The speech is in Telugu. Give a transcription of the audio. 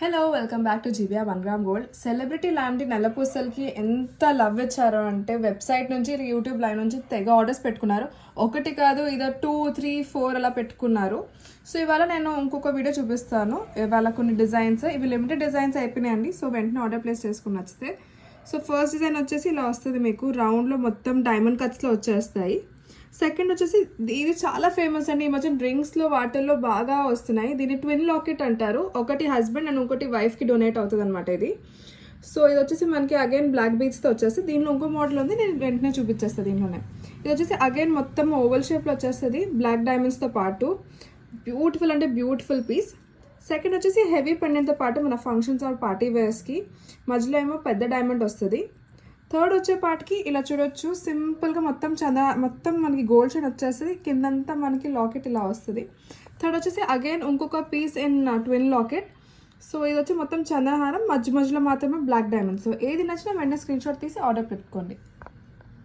Hello welcome back to GBR 1 gram gold. Celebrity లాంటి నల్లపూసలకి ఎంత లవ్ ఇచ్చారో అంటే వెబ్సైట్ నుంచి యూట్యూబ్ లైవ్ నుంచి తెగ ఆర్డర్స్ పెట్టుకున్నారు. ఒకటి కాదు, ఇదో 2, 3, 4 అలా పెట్టుకున్నారు. సో ఇవాళ నేను ఇంకొక వీడియో చూపిస్తాను. ఇవాళ కొన్ని డిజైన్స్, ఇవి లిమిటెడ్ డిజైన్స్ అయిపోయినాయండి. సో వెంటనే ఆర్డర్ ప్లేస్ చేసుకుని నచ్చితే. సో ఫస్ట్ డిజైన్ వచ్చేసి ఇలా వస్తుంది, మీకు రౌండ్లో మొత్తం డైమండ్ కట్స్లో వచ్చేస్తాయి. సెకండ్ వచ్చేసి ఇది చాలా ఫేమస్ అండి. ఈ మధ్య డ్రింక్స్లో వాటర్లో బాగా వస్తున్నాయి. దీన్ని ట్విన్ లాకెట్ అంటారు. ఒకటి హస్బెండ్ అండ్ ఇంకోటి వైఫ్కి డొనేట్ అవుతుంది అనమాట ఇది. సో ఇది వచ్చేసి మనకి అగైన్ బ్లాక్ బీడ్స్తో వచ్చేసి, దీనిలో ఇంకో మోడల్ ఉంది, నేను వెంటనే చూపించేస్తాను దీనిలోనే. ఇది వచ్చేసి అగైన్ మొత్తం ఓవల్ షేప్లో వచ్చేస్తుంది బ్లాక్ డైమండ్స్తో పాటు. బ్యూటిఫుల్ అంటే బ్యూటిఫుల్ పీస్. సెకండ్ వచ్చేసి హెవీ పెండెంట్తో పాటు మన ఫంక్షన్స్ ఆర్ పార్టీ వేర్స్కి మధ్యలో ఏమో పెద్ద డైమండ్ వస్తుంది. థర్డ్ వచ్చే పార్ట్కి ఇలా చూడొచ్చు, సింపుల్గా మొత్తం మనకి గోల్డ్ చైన్ వచ్చేస్తుంది, కిందంతా మనకి లాకెట్ ఇలా వస్తుంది. థర్డ్ వచ్చేసి అగైన్ ఇంకొక piece in twin locket. So ఇది వచ్చి మొత్తం చందనహారం, మధ్యలో మాత్రమే బ్లాక్ డైమండ్. సో ఏది నచ్చినా వెంటనే స్క్రీన్ షాట్ తీసి ఆర్డర్ పెట్టుకోండి.